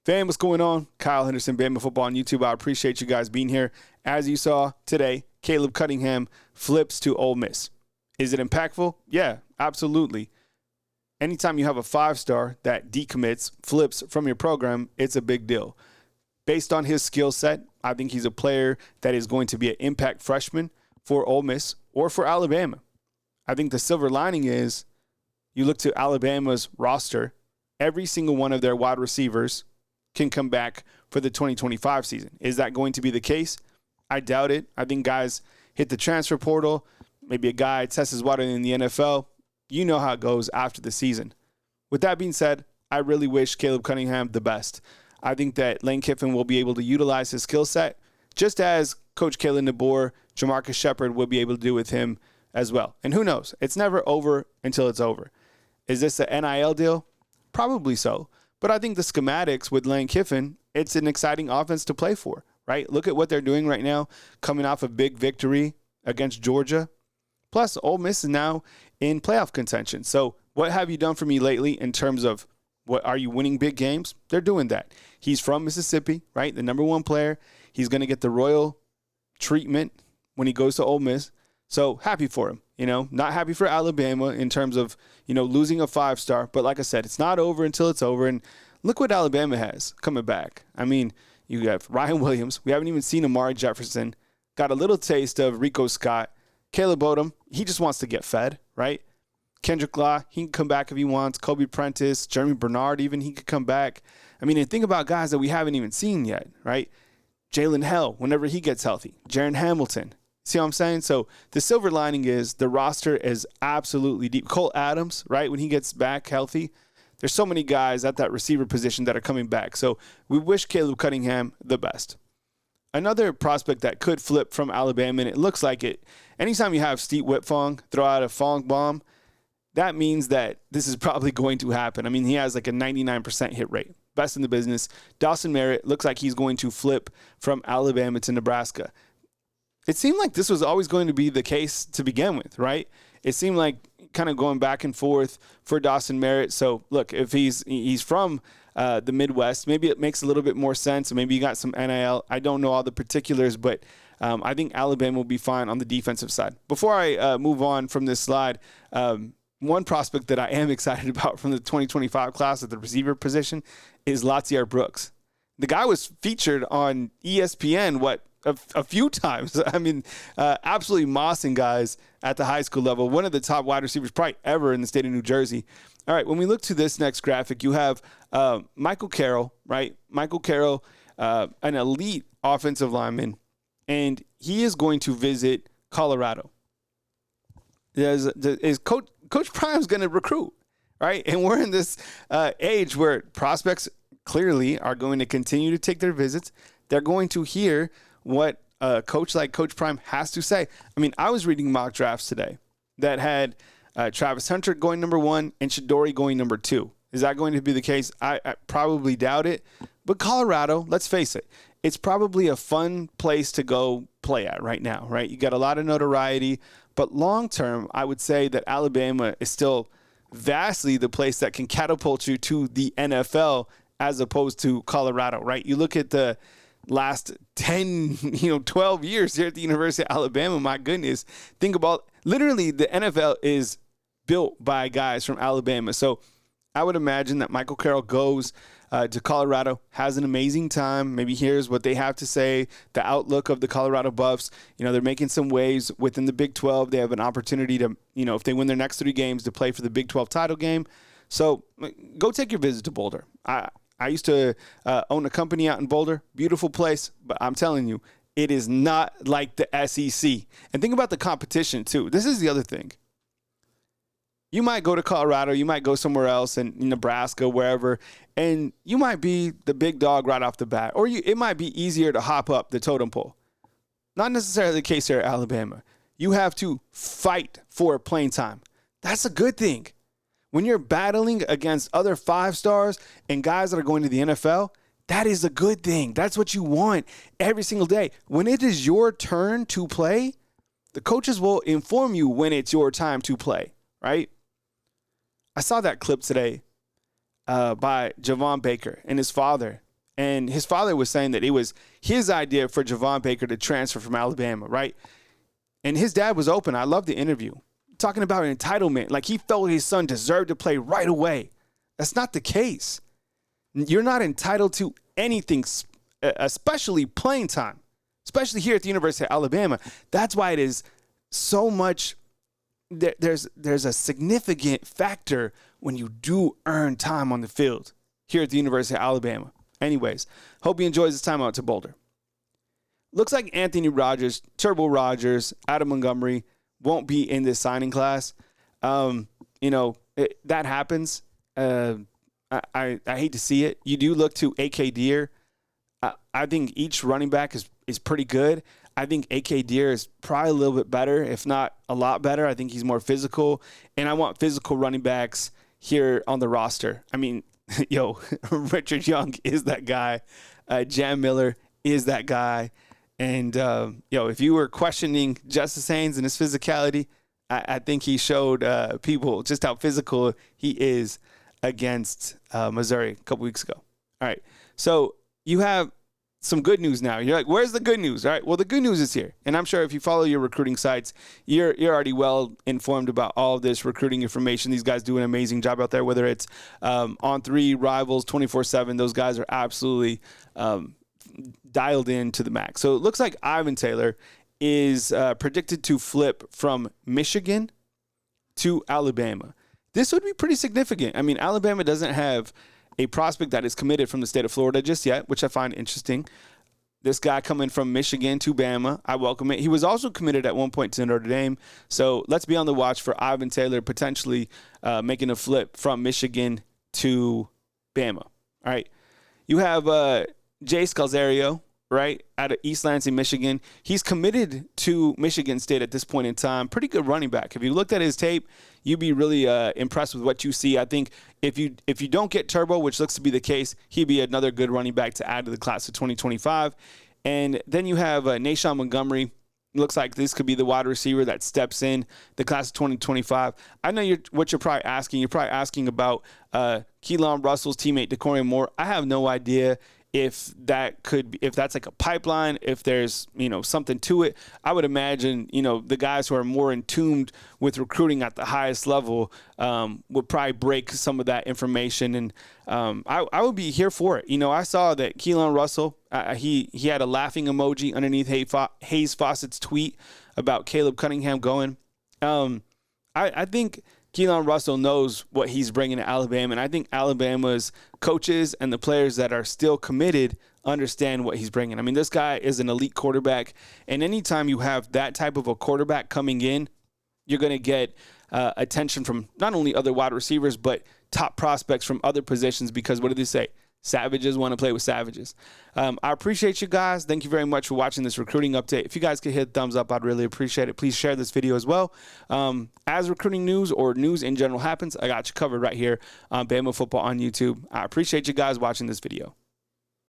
Fam, what's going on? Kyle Henderson, Bama Football on YouTube. I appreciate you guys being here. As you saw today, Caleb Cunningham flips to Ole Miss. Is it impactful? Yeah, absolutely. Anytime you have a 5-star that decommits, flips from your program, it's a big deal. Based on his skill set, I think he's a player that is going to be an impact freshman for Ole Miss or for Alabama. I think the silver lining is you look to Alabama's roster, every single one of their wide receivers can come back for the 2025 season. Is that going to be the case? I doubt it. I think guys hit the transfer portal. Maybe a guy tests his water in the NFL. You know how it goes after the season. With that being said, I really wish Caleb Cunningham the best. I think that Lane Kiffin will be able to utilize his skill set, just as Coach Kalen DeBoer, Jamarcus Shepard will be able to do with him as well. And who knows? It's never over until it's over. Is this an NIL deal? Probably so. But I think the schematics with Lane Kiffin, it's an exciting offense to play for, right? Look at what they're doing right now, coming off a big victory against Georgia. Plus, Ole Miss is now in playoff contention. So what have you done for me lately in terms of what are you winning big games? They're doing that. He's from Mississippi, right? The number one player. He's going to get the royal treatment when he goes to Ole Miss. So happy for him, not happy for Alabama in terms of, losing a 5-star. But like I said, it's not over until it's over. And look what Alabama has coming back. I mean, you have Ryan Williams. We haven't even seen Amari Jefferson. Got a little taste of Rico Scott. Caleb Odom, he just wants to get fed, right? Kendrick Law, he can come back if he wants. Kobe Prentice, Jeremy Bernard even, he could come back. I mean, and think about guys that we haven't even seen yet, right? Jalen Hell, whenever he gets healthy. Jaron Hamilton. See what I'm saying? So the silver lining is the roster is absolutely deep. Cole Adams, right, when he gets back healthy, there's so many guys at that receiver position that are coming back. So we wish Caleb Cunningham the best. Another prospect that could flip from Alabama, and it looks like it, anytime you have Steve Whitfong throw out a Fong bomb, that means that this is probably going to happen. I mean, he has like a 99% hit rate. Best in the business. Dawson Merritt looks like he's going to flip from Alabama to Nebraska. It seemed like this was always going to be the case to begin with, right? It seemed like kind of going back and forth for Dawson Merritt. So, look, if he's from the Midwest, maybe it makes a little bit more sense. Maybe you got some NIL. I don't know all the particulars, but I think Alabama will be fine on the defensive side. Before I move on from this slide, one prospect that I am excited about from the 2025 class at the receiver position is Latsier Brooks. The guy was featured on ESPN, a few times. I mean, absolutely mossing guys at the high school level. One of the top wide receivers probably ever in the state of New Jersey. All right, when we look to this next graphic, you have Michael Carroll, right? Michael Carroll, an elite offensive lineman, and he is going to visit Colorado. Coach Prime's going to recruit, right? And we're in this age where prospects clearly are going to continue to take their visits. They're going to hear what a coach like Coach Prime has to say. I mean, I was reading mock drafts today that had Travis Hunter going number 1 and Shadori going number 2. Is that going to be the case? I probably doubt it. But Colorado, let's face it, it's probably a fun place to go play at right now, right? You got a lot of notoriety. But long term, I would say that Alabama is still vastly the place that can catapult you to the NFL as opposed to Colorado, right? You look at the last 10, 12 years here at the University of Alabama, my goodness. Think about, literally, the NFL is built by guys from Alabama. So I would imagine that Michael Carroll goes to Colorado, has an amazing time, maybe hears what they have to say, the outlook of the Colorado Buffs. They're making some waves within the Big 12. They have an opportunity to, if they win their next 3 games, to play for the Big 12 title game. So go take your visit to Boulder. I used to own a company out in Boulder. Beautiful place, but I'm telling you, it is not like the SEC. And think about the competition, too. This is the other thing. You might go to Colorado, you might go somewhere else in Nebraska, wherever, and you might be the big dog right off the bat. Or it might be easier to hop up the totem pole. Not necessarily the case here at Alabama. You have to fight for playing time. That's a good thing. When you're battling against other 5-stars and guys that are going to the NFL, that is a good thing. That's what you want every single day. When it is your turn to play, the coaches will inform you when it's your time to play, right? I saw that clip today by Javon Baker and his father And his father was saying that it was his idea for Javon Baker to transfer from Alabama, right? And his dad was open. I love the interview. Talking about entitlement. Like he felt his son deserved to play right away. That's not the case. You're not entitled to anything, especially playing time, especially here at the University of Alabama. That's why it is so much. There's a significant factor when you do earn time on the field here at the University of Alabama. Anyways, hope he enjoys his time out to Boulder. Looks like Anthony Rogers, Turbo Rogers, Adam Montgomery won't be in this signing class. That happens. I hate to see it. You do look to A.K. Deere. I think each running back is pretty good. I think A.K. Deere is probably a little bit better, if not a lot better. I think he's more physical, and I want physical running backs here on the roster. I mean, Richard Young is that guy. Jam Miller is that guy. And, if you were questioning Justice Haynes and his physicality, I think he showed people just how physical he is against Missouri a couple weeks ago. All right, so you have some good news now. You're like, where's the good news? All right, well, the good news is here. And I'm sure if you follow your recruiting sites, you're already well informed about all of this recruiting information. These guys do an amazing job out there, whether it's On3, Rivals, 24/7. Those guys are absolutely dialed in to the max. So it looks like Ivan Taylor is predicted to flip from Michigan to Alabama. This would be pretty significant. I mean, Alabama doesn't have a prospect that is committed from the state of Florida just yet, which I find interesting. This guy coming from Michigan to Bama, I welcome it. He was also committed at one point to Notre Dame. So let's be on the watch for Ivan Taylor potentially making a flip from Michigan to Bama. All right. You have Jay Scalzario, right, out of East Lansing, Michigan. He's committed to Michigan State at this point in time. Pretty good running back. If you looked at his tape, you'd be really impressed with what you see. I think if you don't get Turbo, which looks to be the case, he'd be another good running back to add to the class of 2025. And then you have Nashawn Montgomery. Looks like this could be the wide receiver that steps in the class of 2025. I know what you're probably asking. You're probably asking about Keelan Russell's teammate, Decorian Moore. I have no idea if that's like a pipeline, if there's, something to it. I would imagine, the guys who are more in tuned with recruiting at the highest level would probably break some of that information. And I would be here for it. I saw that Keelan Russell, he had a laughing emoji underneath Hayes Fawcett's tweet about Caleb Cunningham going. I think Keelan Russell knows what he's bringing to Alabama, and I think Alabama's coaches and the players that are still committed understand what he's bringing. I mean, this guy is an elite quarterback, and anytime you have that type of a quarterback coming in, you're going to get attention from not only other wide receivers, but top prospects from other positions because what did they say? Savages want to play with savages. I appreciate you guys. Thank you very much for watching this recruiting update. If you guys could hit thumbs up, I'd really appreciate it. Please share this video as well. As recruiting news or news in general happens, I got you covered right here on Bama Football on YouTube. I appreciate you guys watching this video.